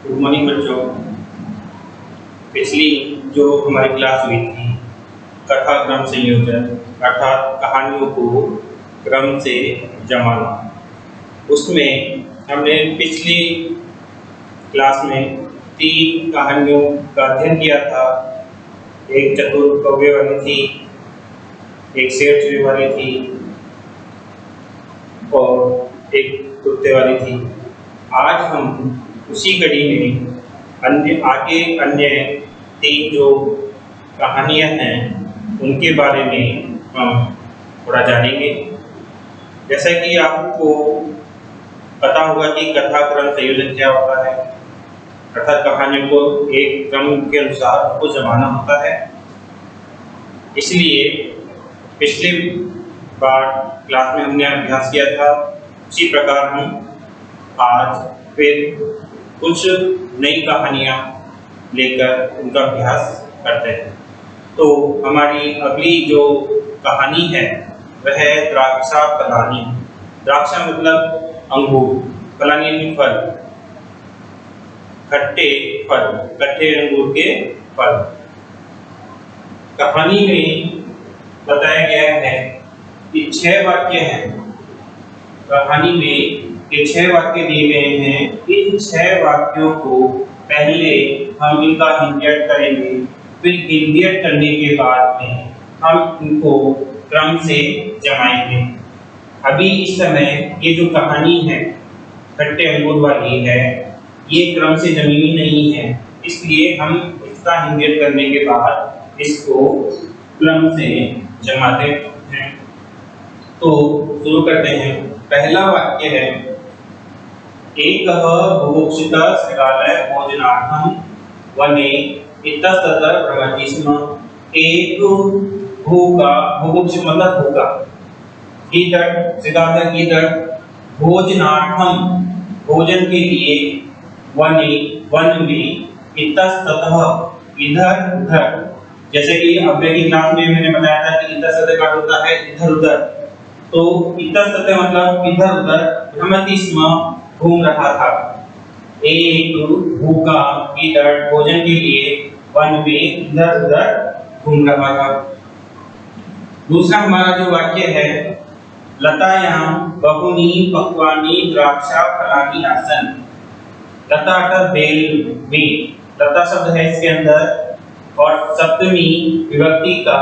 Good morning बच्चों। पिछली जो हमारी क्लास हुई थी कथा क्रम संयोजन अर्थात कहानियों को क्रम से जमाना, उसमें हमने पिछली क्लास में 3 कहानियों का अध्ययन किया था। एक चतुर कौवे वाली थी, एक शेर चूहे वाली थी और एक कुत्ते वाली थी। आज हम उसी कड़ी में अन्य 3 जो कहानियाँ हैं उनके बारे में हम थोड़ा जानेंगे। जैसा कि आपको पता होगा कि कथा क्रम संयोजन क्या होता है, अर्थात कहानियों को एक क्रम के अनुसार उनको जमाना होता है। इसलिए पिछले बार क्लास में हमने अभ्यास किया था, उसी प्रकार हम आज फिर कुछ नई कहानियाँ लेकर उनका अभ्यास करते हैं। तो हमारी अगली जो कहानी है वह है द्राक्षा फलानी। द्राक्षा मतलब अंगूर, फलानी यानी फल, खट्टे फल, खट्टे अंगूर के फल। कहानी में बताया गया है कि 6 वाक्य हैं। कहानी में ये 6 वाक्य दिए गए हैं। इन 6 वाक्यों को पहले हम इनका हिंडियट करेंगे, फिर हिंडियट करने के बाद में हम इनको क्रम से जमाएंगे। अभी इस समय ये जो कहानी है खट्टे अंगूर वाली है, ये क्रम से जमी हुई नहीं है, इसलिए हम इसका हिंडियट करने के बाद इसको क्रम से जमाते हैं। तो शुरू करते हैं। पहला वाक्य है एकः बुभुक्षितः शृगालः भोजनार्थं वने इतस्ततः भ्रमति स्म। एक भूखा, बुभुक्ष मतलब भूखा, गीदड़, शृगालः गीदड़, भोजनार्थं भोजन के लिए, वने वन में, इतस्ततः इधर उधर। जैसे कि अव्यय की क्लास में मैंने बताया था कि इतस्ततः का होता है इधर उधर, तो इतस्ततः मतलब इधर उधर, भ्रमति स्म घूम रहा था। एक भूखा गीदड़ भोजन के लिए वन में इधर उधर घूम रहा था। दूसरा हमारा जो वाक्य है लतायां बहुनी पक्वानि द्राक्षा फलानि आसन। लता का बेल में, लता शब्द है इसके अंदर और सप्तमी विभक्ति का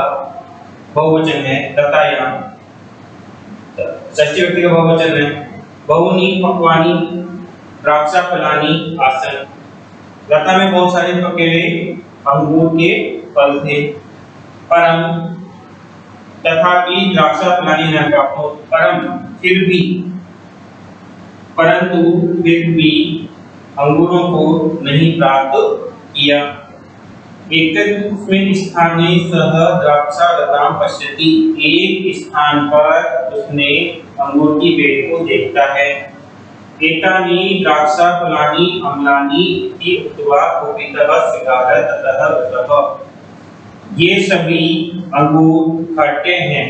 बहुवचन है लतायां, षष्ठी विभक्ति का बहुवचन है। बहुनी पक्वानि द्राक्षा फलानि आसन। लता में बहुत सारे पके हुए अंगूर के फल थे। परम तथापि द्राक्षा फलानि न प्राप्त। परम फिर भी, परंतु फिर भी अंगूरों को नहीं प्राप्त किया। एकस्मिन् स्थाने सः द्राक्षालतां पश्यति। एक स्थान पर उसने अंगूर की बेल को देखता है। एतानि द्राक्षाफलानि अम्लानि इति उक्त्वा कुपितः शृगालः ततः गतः। ये सभी अंगूर खट्टे हैं,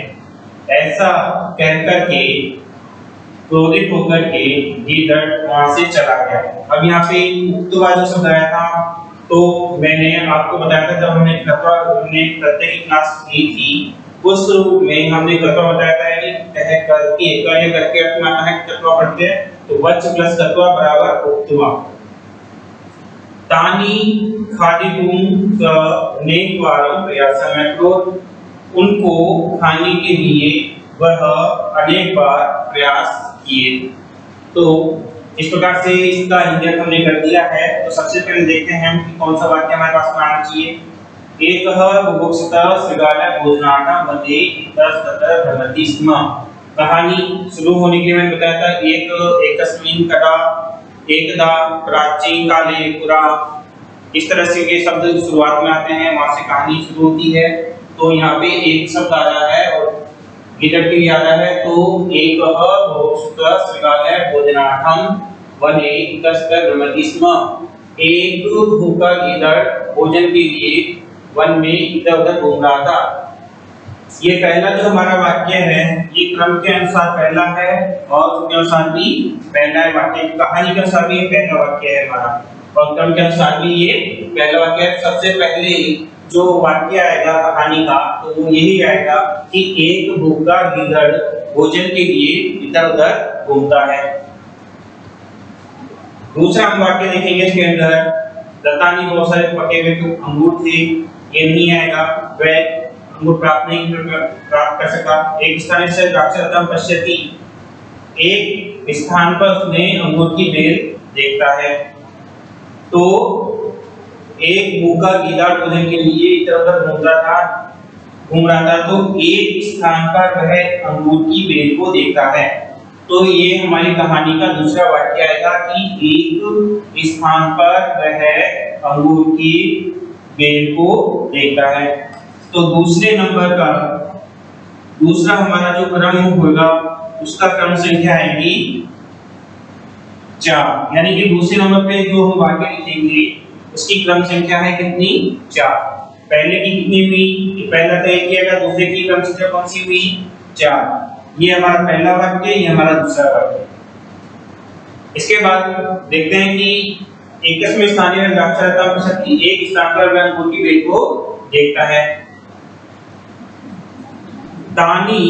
ऐसा कहकर के क्रोधित होकर के गीदड़ वहां से चला गया। अब यहाँ पे उक्त्वा जो शब्द आया था, तो मैंने आपको बताया था जब हमने प्रत्यय की क्लास की थी, उस रूप में हमने कत्वा बताया था, यानी कह करके कार्य करके अर्थ में आता है कत्वा पढ़ते हैं, तो वच प्लस कत्वा बराबर उक्त्वा। तानी खादितुं नेकवारं प्रयासं, उनको खाने के लिए वह अनेक बार प्रयास किए। तो इस प्रकार से इसका हिंडियट हमने कर दिया है। तो सबसे पहले देखते हैं हम कि कौन सा वाक्य हमारे पास में आना चाहिए। एकः बुभुक्षितः शृगालः भोजनार्थं वने इतस्ततः भ्रमति स्म। कहानी शुरू होने के लिए मैंने बताया था एकस्मिन् कथा एकदा प्राचीन काले पुरा, इस तरह से ये शब्द शुरुआत में आते हैं, वहां से कहानी शुरू होती है। तो यहाँ पे एक शब्द आ रहा है और गीदड़ के लिए आ रहा है, तो एकः बुभुक्षितः शृगालः भोजनार्थं वने इतस्ततः भ्रमति स्म। एक भूखा गीदड़ भोजन के लिए वन में इधर उधर घूम रहा था। ये पहला जो हमारा वाक्य है ये क्रम के अनुसार पहला है और उसके अनुसार भी पहला है। वाक्य की कहानी के अनुसार भी ये पहला वाक्य है हमारा और क्रम के अनुसार भी ये पहला वाक्य है। सबसे पहले जो वाक्य आएगा कहानी का तो वो यही आएगा कि एक भूखा गीदड़ भोजन के लिए इधर-उधर घूमता है। दूसरा हम वाक्य देखेंगे इसके अंदर, लता ने बहुत सारे पके हुए अंगूर थे, ये नहीं आएगा, वह अंगूर प्राप्त कर सका। एक स्थान से द्राक्षारथम पश्यति, एक स्थान पर उसने अंगूर की बेल देखता है। तो एक भूखा गीदड़ भोजन के लिए इधर-उधर घूम रहा था तो एक स्थान पर वह अंगूर की बेल को देखता है। तो ये हमारी कहानी का दूसरा वाक्य आएगा कि एक स्थान पर वह अंगूर की बेल को देखता है। तो दूसरे नंबर का दूसरा हमारा जो क्रम होगा उसका क्रम संख्या आएगी 4, यानी कि दूसरे नंबर पे जो हम वाक्य लिखेंगे उसकी क्रम संख्या है कितनी 4। पहले की कितनी हुई, पहला तय किया गया, दूसरे की क्रम संख्या कौन सी हुई 4। ये हमारा पहला वाक्य, ये हमारा दूसरा वाक्य। इसके बाद देखते हैं कि 21वें स्थानीय में द्राक्षारथम पश्यति, एक स्थान पर वह अंगूर की बेल को देखता है। तानी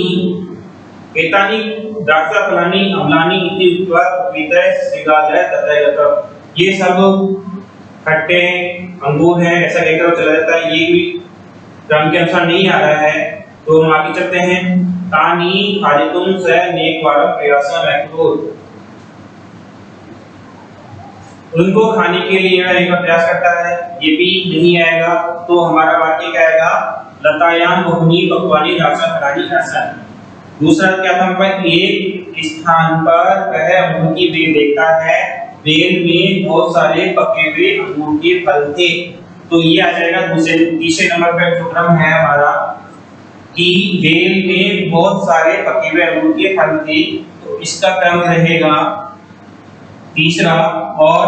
एतानि द्राक्षाफलानि अम्लानि इति उक्त्वा वितय श्रीगालय तथैवत, ये सब खट्टे अंगूर हैं ऐसा कहकर चला जाता है। ये भी क्रम के अनुसार नहीं आ रहा है तो हम आगे चलते हैं। तानि खादितुं स नेकवारं प्रयासं अकरोत्, उनको खाने के लिए एक प्रयास करता है, ये भी नहीं आएगा। तो हमारा वाक्य क्या आएगा, लतायां बहुनी पक्वानि द्राक्षाफलानि आसन्। दूसरा क्या था हमारे, एक स्थान पर वह अंगूर की बेल देखता है, बेल में बहुत सारे पके हुए अंगूर के फल थे। तो ये आ जाएगा तीसरे नंबर पर जो क्रम है हमारा कि बेल में बहुत सारे पके हुए अंगूर के फल थे, तो इसका क्रम रहेगा तीसरा। और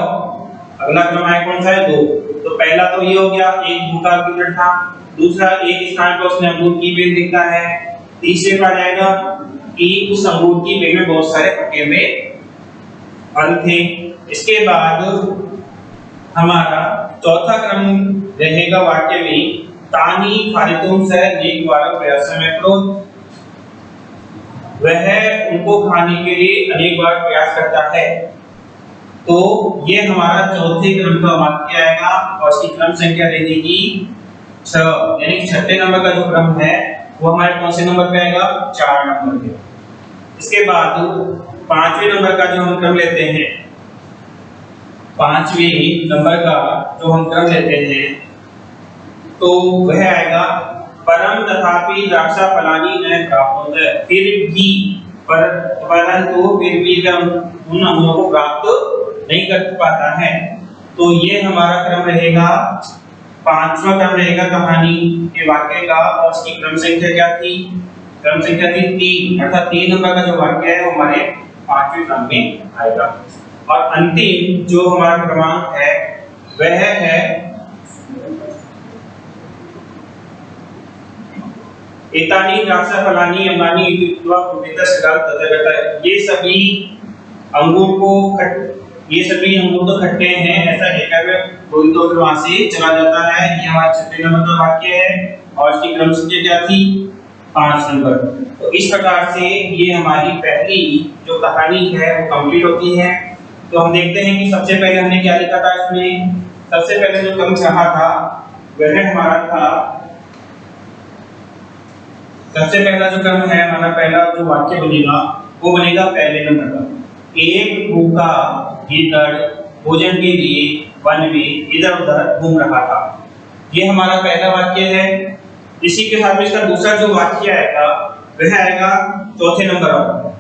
अगला क्रम है कौन सा है 2। तो पहला तो ये हो गया एक भूखा गीदड़ था, दूसरा एक स्थान पर उसने अंगूर की बेल देखा है, तीसरे पर आएगा कि उस अंगूर की बेल में बहुत सारे पके हुए फल थे। इसके बाद हमारा चौथा क्रम रहेगा वाक्य में, तानि खादितुं स नेकवारं प्रयासं अकरोत्, वह उनको खाने के लिए अनेक बार प्रयास करता है। तो ये हमारा चौथे क्रम का वाक्य आएगा और इसकी क्रम संख्या रहेगी 6, यानी कि छठे नंबर का जो क्रम है वो हमारे कौन से नंबर पे आएगा 4 नंबर पे। इसके बाद 5वें नंबर का जो हम क्रम लेते हैं, 5वें नंबर का जो हम क्रम लेते हैं तो वह आएगा परम तथापि द्राक्षाफलानि न प्राप्त, फिर भी परंतु फिर भी उन अंगूरों को प्राप्त नहीं कर पाता है। तो ये हमारा क्रम रहेगा 5वां क्रम रहेगा कहानी के वाक्य का और उसकी क्रम संख्या क्या थी, क्रम संख्या थी 3, अर्थात 3 नंबर का जो वाक्य है वो हमारे 5वें क्रम में आएगा। और अंतिम जो हमारा क्रमांक है वह है एतानि द्राक्षाफलानि अम्लानि इति उक्त्वा वितय श्रीगालय तथैवत, ये सभी अंगूर तो खट्टे हैं ऐसा कहकर कोई तो फिर वहां से चला जाता है। ये हमारा छठे नंबर का वाक्य है और इसकी क्रम संख्या क्या थी 5 नंबर। तो इस प्रकार से ये हमारी पहली जो कहानी है वो कंप्लीट होती है। तो हम देखते हैं कि सबसे पहले हमने क्या लिखा था इसमें, सबसे पहले जो क्रम चाहा था वह हमारा था, सबसे पहला जो क्रम है हमारा पहला जो वाक्य बनेगा वो बनेगा पहले नंबर का, एक भूखा गीदड़ भोजन के लिए वन में इधर-उधर घूम रहा था। ये हमारा पहला वाक्य है। इसी के साथ में इसका दूसरा जो वाक्य आएगा वह आएगा चौथे नंबर पर,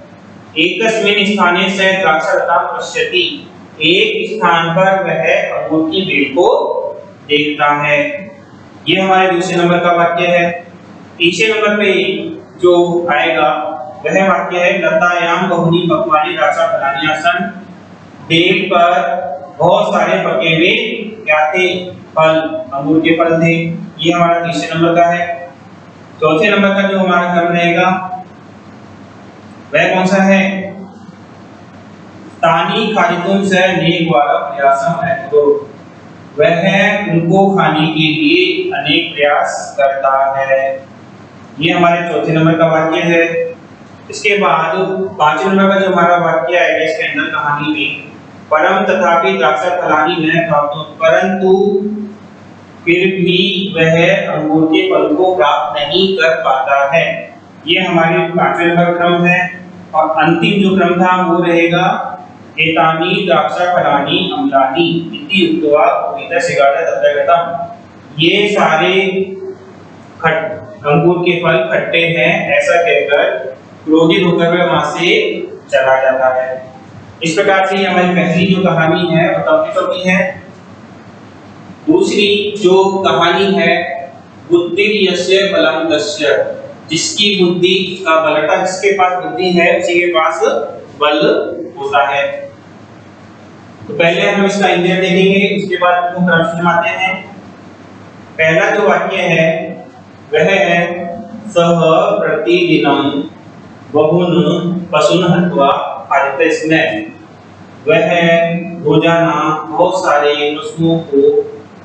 एकस्मिन् स्थाने स द्राक्षारथं पश्यति, एक स्थान पर वह अंगूर की बेल को देखता है। ये हमारे दूसरे नंबर का वाक्य है। तीसरे नंबर पे जो आएगा वह वाक्य है लतायां बहुनी पक्वानि द्राक्षाफलानि आसन्, बेल पर बहुत सारे पके हुए क्या थे फल, अंगूर के फल थे। ये हमारा तीसरे नंबर का है। चौथे नंबर का जो हमारा क्रम रहेगा वह कौन सा है? तानी खादितुम स नेकवारम प्रयासम एतो, वह उनको खाने के लिए अनेक प्रयास करता है। ये हमारे चौथे नंबर का वाक्य है। इसके बाद पांचवें नंबर का जो हमारा वाक्य है इसके अंदर कहानी में परम तथापि द्राक्षा फलानी न प्राप्त, परंतु फिर भी वह अंगूर के फल को प्राप्त नहीं कर पाता है। ये हमारे पांचवें नंबर क्रम है। और अंतिम जो क्रम था वो रहेगा एतानी द्राक्षा फलानी अम्लानी इति उक्त्वा उदित सिगारा तत्रगतम, ये सारे अंगूर के फल खट्टे हैं ऐसा कहकर क्रोधित होकर वह वहां से चला जाता है। इस प्रकार से हमारी पहली जो कहानी है वो कंप्लीट होती है। दूसरी जो कहानी है बुद्धि यस्य बलम तस्य, जिसकी बुद्धि का बलता, जिसके पास बुद्धि है उसी के पास बल होता है। तो पहले हम इसका इंडिया देखेंगे, उसके बाद इसको क्रम आते हैं। पहला जो वाक्य है वह है सह प्रतिदिनम बहुन पशुन हत्वा खादित स्म, वह रोजाना बहुत सारे पशुओं को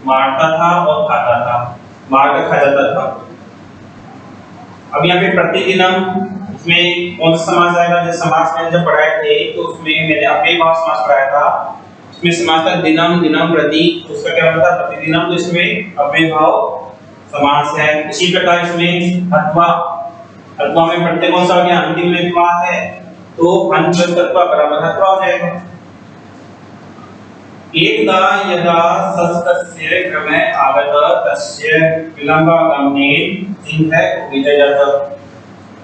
मारता था और खाता था, मारकर खा जाता था। अब यहाँ पे प्रतिदिनम इसमें कौन सा समास आएगा? जैसे समास में जब पढ़ाए थे तो उसमें मैंने अव्ययभाव समास पढ़ाया था, उसमें समास था दिनम दिनम प्रति, उसका क्या मतलब था? प्रतिदिनम। तो इसमें अव्ययभाव समास है। इसी प्रकार इसमें अथवा, अथवा में प्रत्यय कौन सा हो गया? अंतिम में अथवा है तो अंत प्लस अथवा बराबर अथवा हो जाएगा। एकदा यदा सस्तस्य क्रमे आगत तस्य विलंबागमने सिंह विजयत,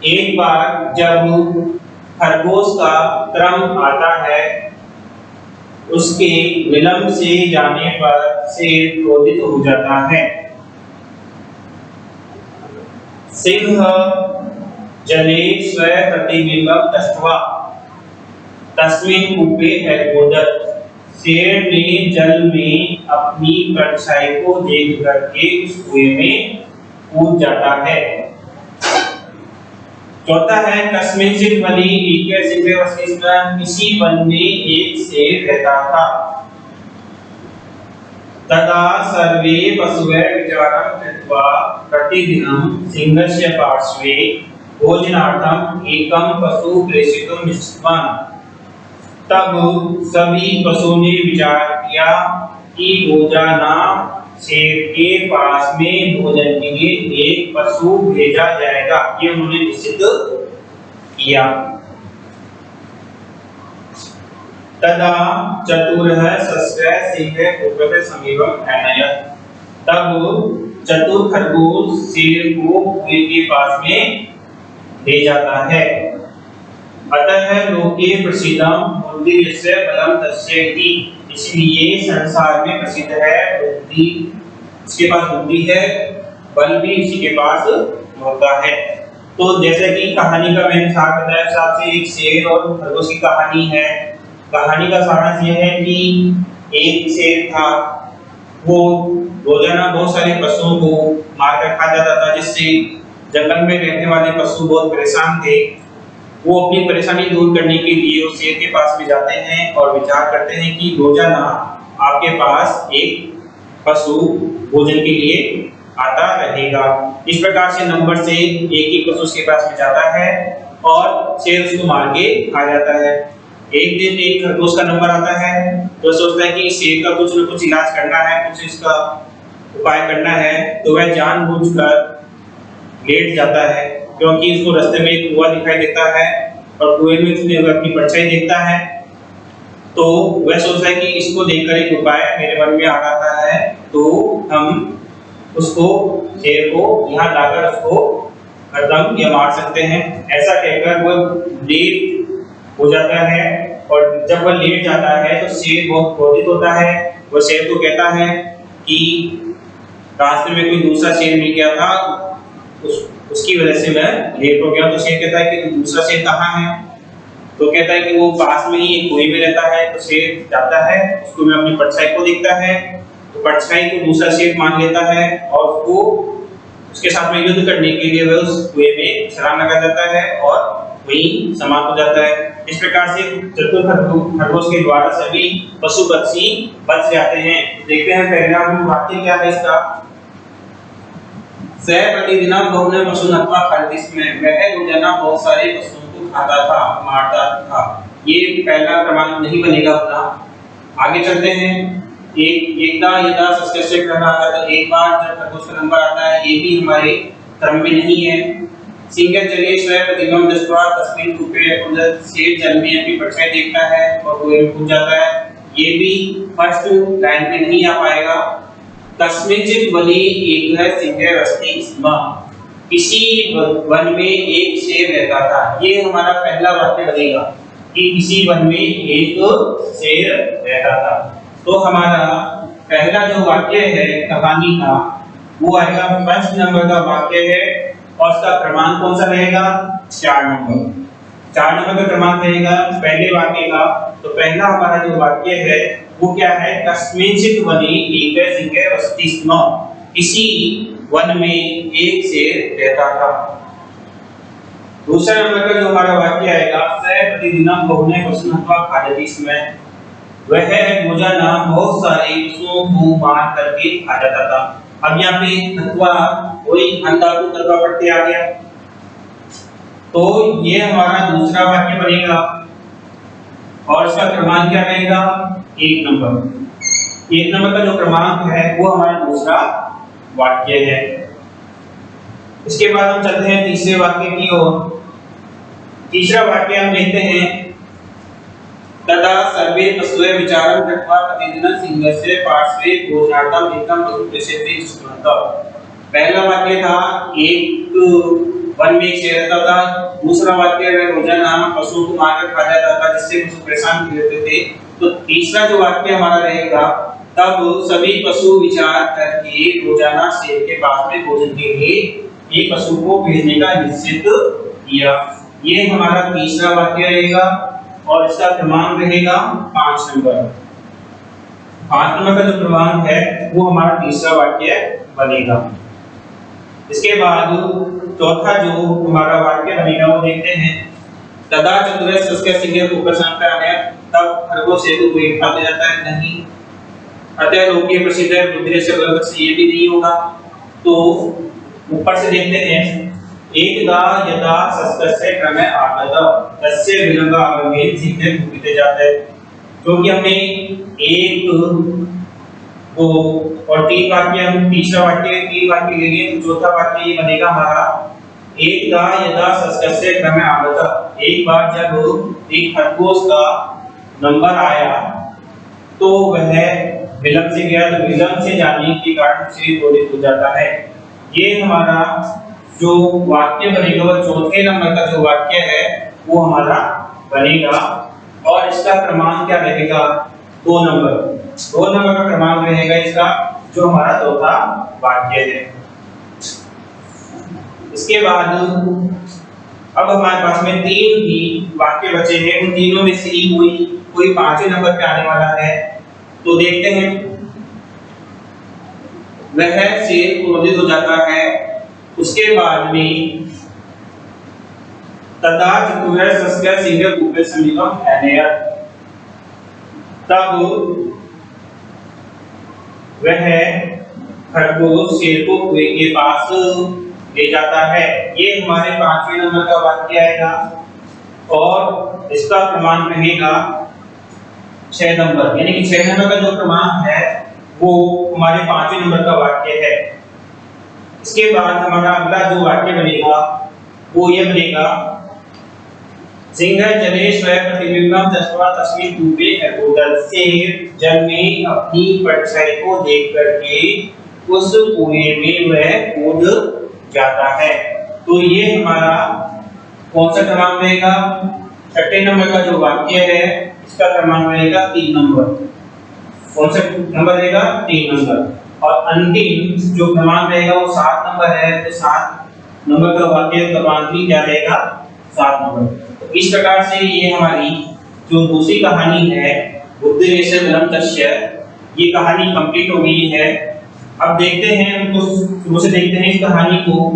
एक बार जब खरगोश का क्रम आता है उसके विलंब से जाने पर शेर क्रोधित हो जाता है। सिंह जले स्व प्रतिबिंबम दृष्ट्वा तस्मिन् कूपे एल्गोदत, शेर ने जल में अपनी परछाई को देख करके उस कुएं में कूद जाता है। चौथा है कस्मिंचित् वने एकः सिंहः वसिष्ठः, किसी वन में एक शेर रहता था। तदा सर्वे पशवः विचारं कृत्वा प्रतिदिनं सिंहस्य पार्श्वे भोजनार्थं एकं पशु प्रेषितुं निश्चितवान्। तब सभी पशुओं ने विचार किया कि रोजाना शेर के पास में भोजन के लिए एक पशु भेजा जाएगा, ये उन्होंने निश्चित किया। तदा चतुरः सस्य सिंह कुपित समीपम आनयत्, तब चतुर खरगोश शेर को कुएं के पास में ले जाता है। अतः लोके प्रसिद्धम बुद्धि यस्य बलम तस्य इति, इसलिए संसार में प्रसिद्ध है बुद्धि, इसके पास बुद्धि है, बल भी इसी के पास होता है। तो जैसे कि कहानी का मैंने साथ बताया हिसाब से एक शेर और खरगोश की कहानी है। कहानी का सारांश यह है कि एक शेर था, वो रोजाना बहुत सारे पशुओं को मारकर खा जाता था, जिससे जंगल में रहने वाले पशु बहुत परेशान थे। वो अपनी परेशानी दूर करने के लिए उस शेर के पास में जाते हैं और विचार करते हैं कि रोजाना आपके पास एक पशु भोजन के लिए आता रहेगा। इस प्रकार से नंबर से एक ही पशु उसके पास में जाता है और शेर उसको मार के खा जाता है। एक दिन एक खरगोश का नंबर आता है तो सोचता है कि शेर का कुछ न कुछ इलाज करना है, कुछ इसका उपाय करना है, तो वह जानबूझकर लेट जाता है क्योंकि उसको रास्ते में एक कुआं दिखाई देता है और कुएं में उसने अपनी परछाई देखता है। तो वह सोचता है कि इसको देखकर एक उपाय मेरे मन में आ रहा है, तो हम उसको शेर को यहाँ लाकर उसको खत्म या मार सकते हैं। ऐसा कहकर वह लेट हो जाता है और जब वह लेट जाता है तो शेर बहुत क्रोधित होता है। वह शेर को कहता है कि रास्ते में कोई दूसरा शेर मिल गया था, उसकी वजह से मैं लेट हो गया। तो शेर कहता है कि दूसरा शेर कहाँ है? तो कहता है कि वो पास में ही एक कुएं में रहता है। तो शेर जाता है, उसको में अपनी परछाई को देखता है, तो परछाई को दूसरा शेर मान लेता है और उसको उसके साथ में युद्ध करने के लिए वह उस कुएं में छलांग लगा जाता है और वही समाप्त हो जाता है। इस प्रकार से चतुर खरगोश के द्वारा सभी पशु पक्षी बच जाते हैं। देखते हैं पहला वाक्य क्या है इसका। सह प्रतिदिनम बहुने पशुनत्वा खादितस्मै, वह रोजाना बहुत सारे पशुओं को खाता था, मारता था। ये पहला क्रमांक नहीं बनेगा अपना। आगे चलते हैं। एकदा यदा सस्कस्य क्रम आता है, तो एक बार जब खरगोश का नंबर आता है, ये भी हमारे क्रम में नहीं है। सिंह जले स्वयं प्रतिबिंब दृष्ट्वा तस्मिन् कूपे उधर शेर जल में अपनी परछाई देखता है और कुएं में कूद जाता है, ये भी फर्स्ट लाइन में नहीं आ पाएगा। कस्मिंचित् वने एकः सिंहः अस्ति स्म, किसी वन में एक शेर रहता था। ये हमारा पहला वाक्य बनेगा कि किसी वन में एक शेर रहता था। तो हमारा पहला जो वाक्य है कहानी का वो आएगा, फर्स्ट नंबर का वाक्य है और उसका क्रमांक कौन सा रहेगा? 4 नंबर। 4 नंबर का क्रमांक रहेगा पहले वाक्य का। तो पहला हमारा जो वाक्य है वो क्या है? कस्मिंचित् वने एकः सिंहः अस्ति स्म, किसी वन में एक शेर रहता था। दूसरा नंबर का जो हमारा वाक्य आएगा, सः प्रतिदिनं बहुने पशून् खादति स्म, वह रोजाना बहुत सारे पशुओं को मार करके खा जाता था। अब यहाँ पे तत्वा वही अंधातु तत्वा प्रत्यय आ गया, तो ये हमारा दूसरा वाक्य बनेगा और इसका क्रमांक क्या रहेगा? 1 नंबर। 1 नंबर का जो क्रमांक है वो हमारा दूसरा वाक्य है। इसके बाद हम चलते हैं तीसरे वाक्य की ओर। तीसरा वाक्य हम देखते हैं, तदा सर्वे पशवः विचारं कृत्वा प्रतिदिनं सिंहस्य पार्श्वे भोजनार्थम् एकं पशुं प्रेषयति स्म। पहला वाक्य था एक वन में एक शेर रहता था। दूसरा वाक्य है रोजाना पशुओं को मारकर खा जाता था, जिससे पशु परेशान रहते थे। तो तीसरा जो वाक्य हमारा रहेगा, तब सभी पशु विचार करके रोजाना शेर के पास में भोजन के लिए एक पशु को भेजने का निश्चित किया। ये हमारा तीसरा वाक्य रहेगा और इसका क्रमांक रहेगा 5 नंबर। 5 नंबर का जो क्रमांक है वो हमारा तीसरा वाक्य बनेगा। इसके बाद चौथा जो हमारा वाक्य बनेगा वो देखते हैं, तदा चतुरस्य सिंहः कूपसं आया, तब खरगोश शेर को कोई खा जाता है नहीं। अतः लोके प्रसिद्ध है रुद्र से बलवत् से, ये भी नहीं होगा। तो ऊपर से देखते हैं, एकदा यदा सस्कस्य क्रमे आगत तस्य विलंब आगमेन सिंहः कूपिते जाते, क्योंकि हमने एक को और 3 वाक्य, हम तीसरा वाक्य 3 वाक्य ले लिए, तो चौथा वाक्य ये बनेगा हमारा, एकदा यदा सस्कस्य क्रमे आगत, एक बार जब एक खरगोश का नंबर आया तो वह विलंब से गया, तो विलंब से जाने के कारण से क्रोधित हो जाता है। ये हमारा जो वाक्य बनेगा वो चौथे नंबर का जो वाक्य है वो हमारा बनेगा और इसका क्रमांक क्या रहेगा? 2 नंबर। 2 नंबर का क्रमांक रहेगा इसका, जो हमारा चौथा वाक्य है। इसके बाद अब हमारे पास में 3 ही वाक्य बचे हैं। उन तीनों में से ही कोई 5वें नंबर पे आने वाला है। तो देखते हैं, वह शेर क्रोधित हो जाता है। उसके बाद में तदा चतुरस्य सिंहः कूपे समीपम आनयत्, तब वह खरगोश शेर को कुएं के पास ले जाता है। ये हमारे 5वें नंबर का वाक्य आएगा और इसका क्रमांक रहेगा 6 नंबर, यानी कि 6 नंबर का जो क्रमांक है वो हमारे 5वें नंबर का वाक्य है। इसके बाद हमारा अगला जो वाक्य बनेगा वो ये बनेगा, सिंहः जले स्वयं प्रतिबिंबं दृष्ट्वा तस्मिन् कूपे अकूदत्, शेर जल में अपनी परछाई को देख करके उस कुएं में वह कूद जाता है। तो ये हमारा कौन सा क्रमांक रहेगा? 6 नंबर का जो वाक्य है इसका क्रमांक रहेगा 3 नंबर। कौन सा नंबर रहेगा? 3 नंबर। और अंतिम जो क्रमांक रहेगा वो 7 नंबर है, तो 7 नंबर का वाक्य क्रमांक भी क्या रहेगा? 7 नंबर। तो इस प्रकार से ये हमारी जो दूसरी कहानी है बुद्धिरेशम विलंब तस्य, ये कहानी कंप्लीट हो गई है। अब देखते हैं, उनको शुरू से देखते हैं इस कहानी को।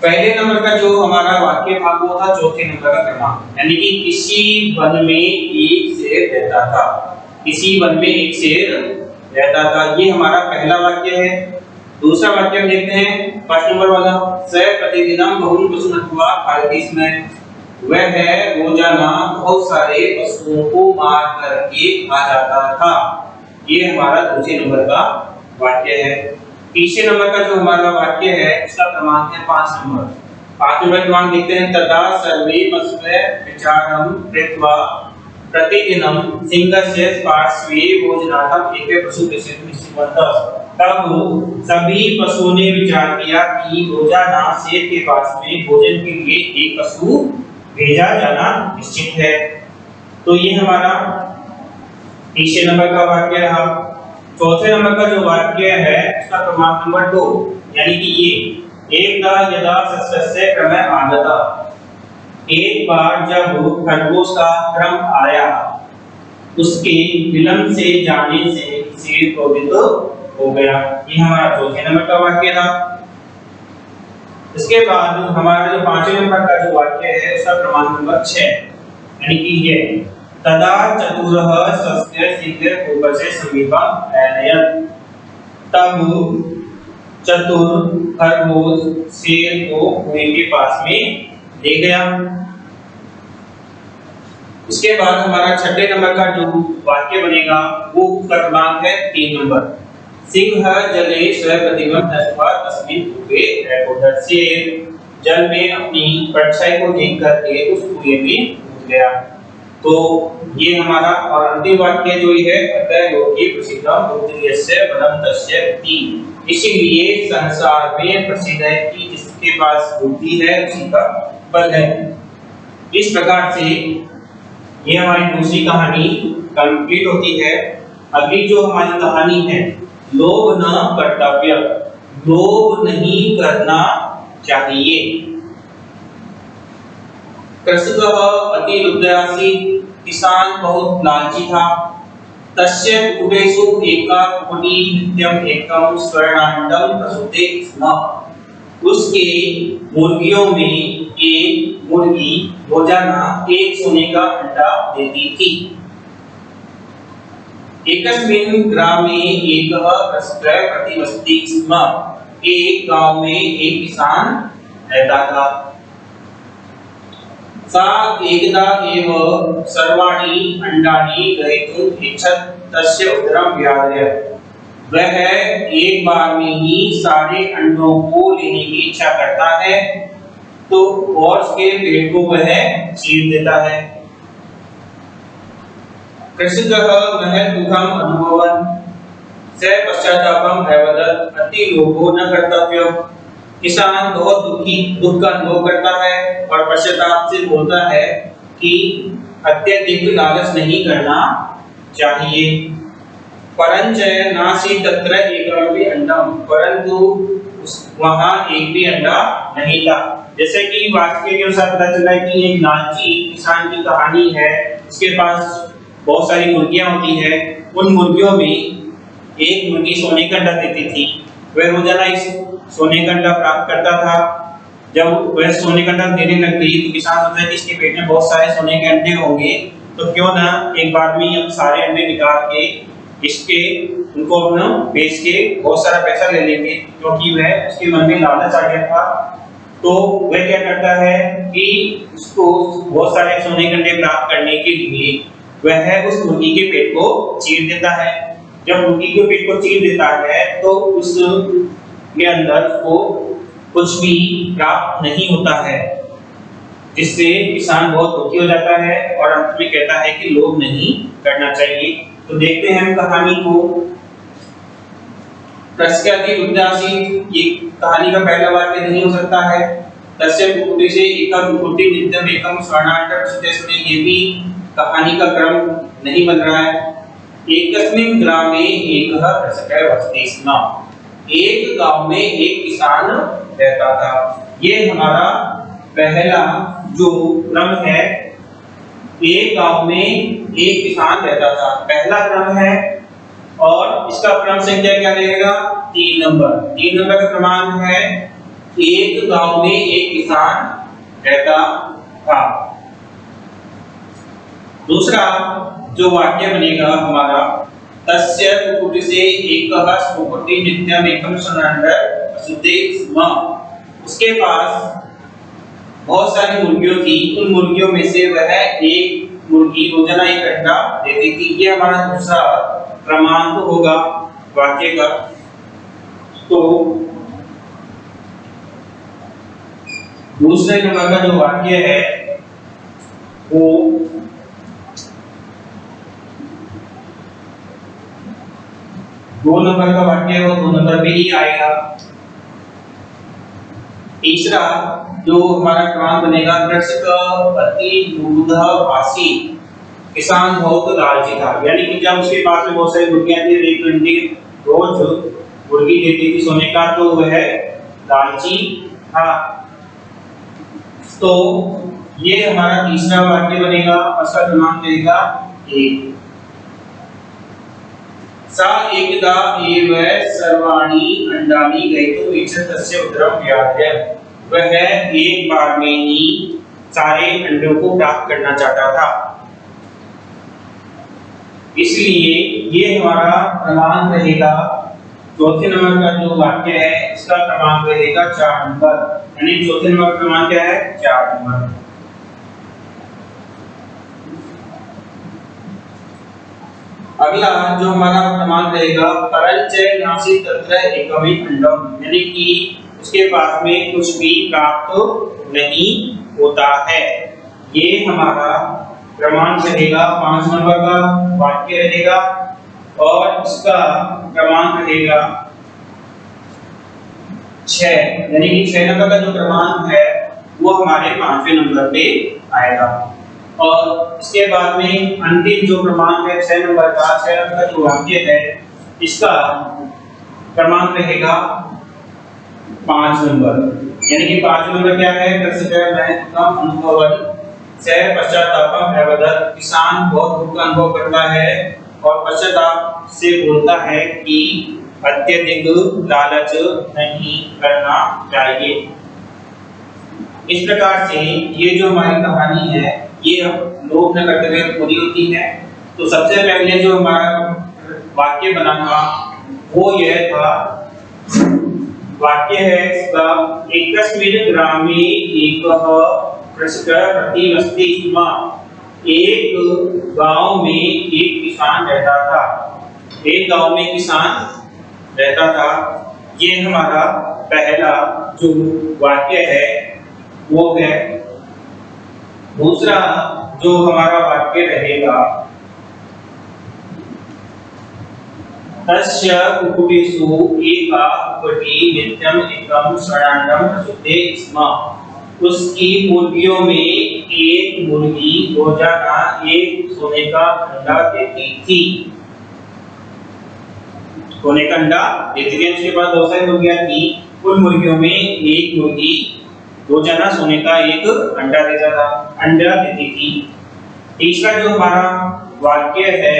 पहले नंबर का जो हमारा वाक्य था वो था चौथे नंबर का क्रमांक, यानी कि किसी वन में एक शेर रहता था। किसी वन में एक शेर रहता था, ये हमारा पहला वाक्य है। दूसरा वाक्य हम देखते हैं, फर्स्ट नंबर वाला, स प्रतिदिनम बहुन पशुनत्वा खायति स्म। वह है रोजाना बहुत सारे पशुओं को मार करके खा जाता था। ये हमारा दूसरे नंबर का वाक्य है। तीसरे नंबर का जो हमारा वाक्य है उसका क्रमांक है 5 नंबर। 5 नंबर क्रमांक देखते हैं, तदा सर्वे पशवे विचारम कृत्वा प्रतिदिनम सिंहस्य पार्श्वे भोजनार्थम एके पशु निश्चितवन्तः। तब सभी पशुओं ने विचार किया कि रोजाना शेर के पास में भोजन के लिए एक पशु भेजा जाना निश्चित है। तो ये हमारा तीसरे नंबर का वाक्य रहा। चौथे नंबर का जो वाक्य है उसका क्रमांक नंबर 2, यानी कि ये एकदा यदा सस्य क्रम आगता। एक बार जब खरगोश का क्रम आया, उसके विलंब से जाने से शेर क्रोधित हो गया। ये हमारा चौथे नंबर का वाक्य था। इसके बाद हमारा जो पांचवें नंबर का जो वाक्य है उसका क्रमांक नंबर 6, यानी कि ये तदा चतुरः स्वस्य शीघ्रपूर्वस्य समीपम् अनयत्। तब चतुर खरगोश शेर को कुएं के पास में ले गया। इसके बाद हमारा छठे नंबर का जो वाक्य बनेगा वो क्रमांक है 3 नंबर। सिंह जले स्वप्रतिबंध दृष्ट्वा तस्मिन् कुए रघुधर। शेर जल में अपनी परछाई को देख करके उस कुएं में कूद गया। तो ये हमारा और अंतिम वाक्य जो है, अतः लोके प्रसिद्धम बुद्धिर्यस्य बलं तस्य इति। इसीलिए संसार में प्रसिद्ध है कि जिसके पास बुद्धि है उसी का बल है। इस प्रकार से ये हमारी दूसरी कहानी कंप्लीट होती है। अगली जो हमारी कहानी है, लोभ न कर्तव्य, लोभ नहीं करना चाहिए। कृषकः अति लुब्धासी, किसान बहुत लालची था। तस्य कुक्कुटेषु एका कुक्कुटी नित्यम् एकं स्वर्णांडं प्रसूते स्म। उसके मुर्गियों में एक मुर्गी रोजाना एक सोने का अंडा देती थी। एकस्मिन् ग्रामे एकः कृषकः प्रतिवसति स्म। एक गांव में एक किसान रहता था। सा एकदा एव सर्वाणि अंडानि ग्रहीतुम् इच्छत् तस्य उदरं व्याधयत्। वह एक बार में ही सारे अंडों को लेने की इच्छा करता है तो और उसके पेट को वह चीर देता है। कृषकः महत् दुःखम् अनुभवन् स पश्चातापम् अवदत् अति लोभो न कर्तव्यः। किसान बहुत दुख का अनुभव करता है और पश्चाताप से बोलता है कि अत्यधिक लालच नहीं करना चाहिए। परंच नासी तत्र एकमपि अंडम, परंतु वहां एक भी अंडा नहीं था। जैसे कि वाक्य के अनुसार पता चला है कि एक लालची किसान की कहानी है। उसके पास बहुत सारी मुर्गियां होती है। उन मुर्गियों में एक मुर्गी सोने का अंडा देती थी। वह रोजाना इस सोने का अंडा प्राप्त करता था। जब वह सोने का अंडा देने लग गई तो किसान सोचता है कि इसके पेट में बहुत सारे सोने के अंडे होंगे, तो क्यों ना एक बार में हम सारे अंडे निकाल के इसके उनको अपना बेच के बहुत सारा पैसा ले लेंगे। क्योंकि वह उसके मन में लालच आ गया था। तो वह क्या करता है कि उसको बहुत सारे सोने के अंडे प्राप्त करने के लिए वह उस मुर्गी के पेट को चीर देता है। जब मुर्गी के पेट को चीर देता है तो उस के अंदर को कुछ भी प्राप्त नहीं होता है, जिससे किसान बहुत दुखी हो जाता है और अंत में कहता है कि लोभ नहीं करना चाहिए। तो देखते हैं हम कहानी को। प्रस्क्यति उद्यासी, ये कहानी का पहला वाक्य नहीं हो सकता है। तस्य कुक्कुटी से एका कुक्कुटी नित्यम एकम स्वर्णांडं प्रसूते स्म, ये भी कहानी का क्रम नहीं बन रहा है। एकस्मिन् ग्रामे एकः कृषकः वसति स्म, एक गांव में एक किसान रहता था। ये हमारा पहला जो क्रम है, एक गांव में एक किसान रहता था। पहला क्रम है और इसका क्रम संख्या क्या रहेगा? 3 नंबर। 3 नंबर का क्रमांक है एक गांव में एक किसान रहता था। दूसरा जो वाक्य बनेगा हमारा, तस्य कुक्कुटस्य एकः कुक्कुटी नित्यम् एकं शरणागतं वसुते स्म। उसके पास बहुत सारी मुर्गियों थी, उन मुर्गियों में से वह एक मुर्गी रोजाना एक अंडा देती थी। ये हमारा दूसरा क्रमांक होगा वाक्य का। तो दूसरे नंबर का जो वाक्य है वो दो नंबर का वाक्य है, वो 2 नंबर पे ही आएगा। तीसरा जो हमारा क्रमांक बनेगा, कृषक अति दूधाभासी किसान बहुत लालची था। यानी कि जब उसके पास में बहुत सारी मुर्गियां थी, एक अंडे रोज मुर्गी देती थी सोने का, तो वह लालची था। तो ये हमारा तीसरा वाक्य बनेगा, उसका क्रमांक रहेगा 1। सा एकदा एव सर्वाणि अंडानि ग्रहीतुम् इच्छति तस्य उदरं व्याधयत्। वह एक बार में ही सारे अंडों को प्राप्त करना चाहता था, इसलिए ये हमारा क्रमांक रहेगा। चौथे नंबर का जो वाक्य है इसका क्रमांक रहेगा 4 नंबर। यानी चौथे नंबर क्रमांक क्या है? 4 नंबर। अगला जो हमारा क्रमांक रहेगा, परंच नासी तत्र एकमि अंडम। यानी कि उसके पास में कुछ भी प्राप्त नहीं होता है। ये हमारा क्रमांक रहेगा 5 नंबर का वाक्य रहेगा, और इसका क्रमांक रहेगा 6। यानी कि 6 नंबर का जो क्रमांक है वो हमारे 5वें नंबर पे आएगा। और इसके बाद में अंतिम जो क्रमांक है 6 नंबर का, 6 नंबर का जो वाक्य है इसका क्रमांक रहेगा 5 नंबर। यानी कि 5 नंबर क्या है? कृषक मैं दुखम अनुभवन् सह पश्चातापम अवदत्। किसान बहुत दुख का अनुभव करता है और पश्चाताप से बोलता है कि अत्यधिक लालच नहीं करना चाहिए। इस प्रकार से ये जो हमारी कहानी है ये लोक न करते हुए पूरी होती है। तो सबसे पहले जो हमारा वाक्य बना था वो यह था, वाक्य है इसका, एकस्मिन् ग्रामे एकः कृषकः प्रतिवसति स्म। एक गांव में एक किसान रहता था। एक गांव में किसान रहता था। ये हमारा पहला जो वाक्य है वो है। दूसरा जो हमारा वाक्य रहेगा, तस्य कुक्कुटेषु एका कुक्कुटी नित्यम् एकं शरणागतं प्रसूते स्म। उसकी मुर्गियों में एक मुर्गी रोजाना एक सोने का अंडा देती थी। सोने का अंडा देती थी। उसके पास बहुत सारी मुर्गियां थी, उन मुर्गियों में एक मुर्गी रोजाना सोने का एक अंडा देती थी। तीसरा जो हमारा वाक्य है,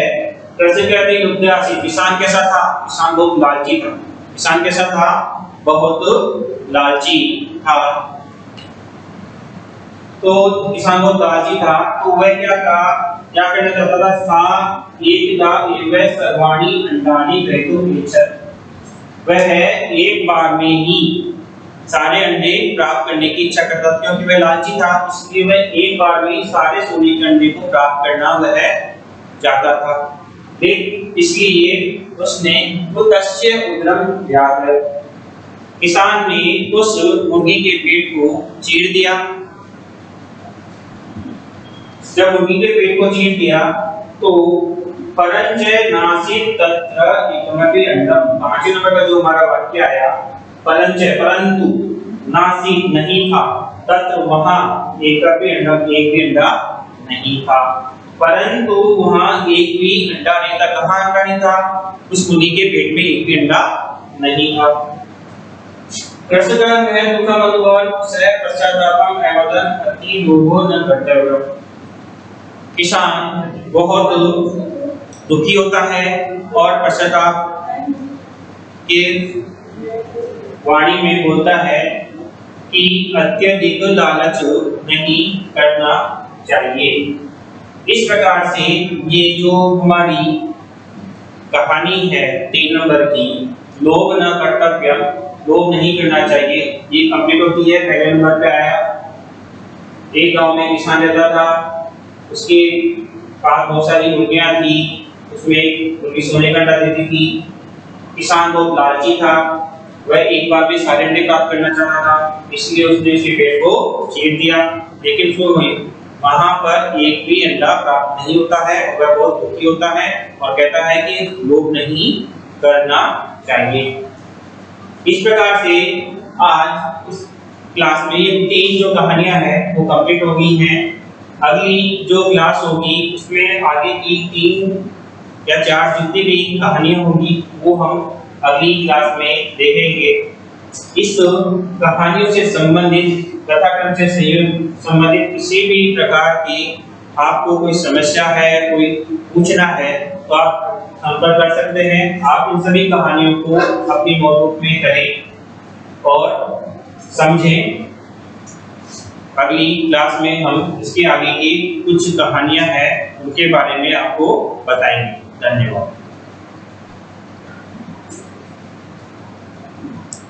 किसान कैसा था? किसान बहुत लालची था। किसान कैसा था? बहुत लालची था। तो किसान बहुत लालची था, तो वह क्या करना चाहता था? सा एकदा एव सर्वाणि अंडानि ग्रहीतुम् इच्छति। वह एक बार में ही सारे अंडे प्राप्त करने की इच्छा करता था। क्योंकि वह लालची था, इसलिए वह एक बार में सारे सोने के अंडे को प्राप्त करना वह चाहता था। इसलिए उसने तस्य उदरम व्याधयत्। किसान ने उस मुर्गी के पेट को चीर दिया। जब मुर्गी के पेट को चीर दिया तो परंच नासीत् तत्र एकमपि अंडम। 5 नंबर का जो हमारा वाक्य आया, परंच परंतु, नासीत् नहीं था, तत्र वहां एक भी अंडा नहीं था। परंतु वहां एक भी अंडा नहीं था। कहां अंडा नहीं था? उस मुर्गी के पेट में एक भी अंडा नहीं था। कृषकः मैं दुखम अनुभवन् सह पश्चातापम अवदत् अति लोभो न कर्तव्यम्। किसान बहुत दुखी होता है और पश्चाताप के वाणी में बोलता है कि अत्यधिक लालच नहीं करना चाहिए। इस प्रकार से ये जो हमारी कहानी है 3 नंबर की, लोभ न कर्तव्यम, लोभ नहीं करना चाहिए, ये कंप्लीट होती है। पहले नंबर पे आया, एक गांव में किसान रहता था, उसके पास बहुत सारी मुर्गियां थी, उसमें मुर्गी सोने का अंडा देती थी। किसान बहुत लालची था, वह एक बार भी सारे अंडे प्राप्त करना चाहता था, इसलिए उसने उसके पेड़ को चीर दिया। लेकिन फिर वहां पर एक भी अंडा प्राप्त नहीं होता है, वह बहुत दुखी होता है और कहता है कि लोभ नहीं करना चाहिए। इस प्रकार से आज इस क्लास में ये 3 जो कहानियां हैं वो कंप्लीट हो गई हैं। अगली जो क्लास होगी उसमें आगे की 3 या 4 जितनी भी कहानियां होंगी वो हम अगली क्लास में देखेंगे। इस कहानियों से संबंधित, कथाक्रम से संबंधित किसी भी प्रकार की आपको कोई समस्या है, कोई पूछना है, तो आप संपर्क कर सकते हैं। आप इन सभी कहानियों को अपनी नोटबुक में करें और समझें। अगली क्लास में हम इसके आगे की कुछ कहानियां हैं उनके बारे में आपको बताएंगे। धन्यवाद।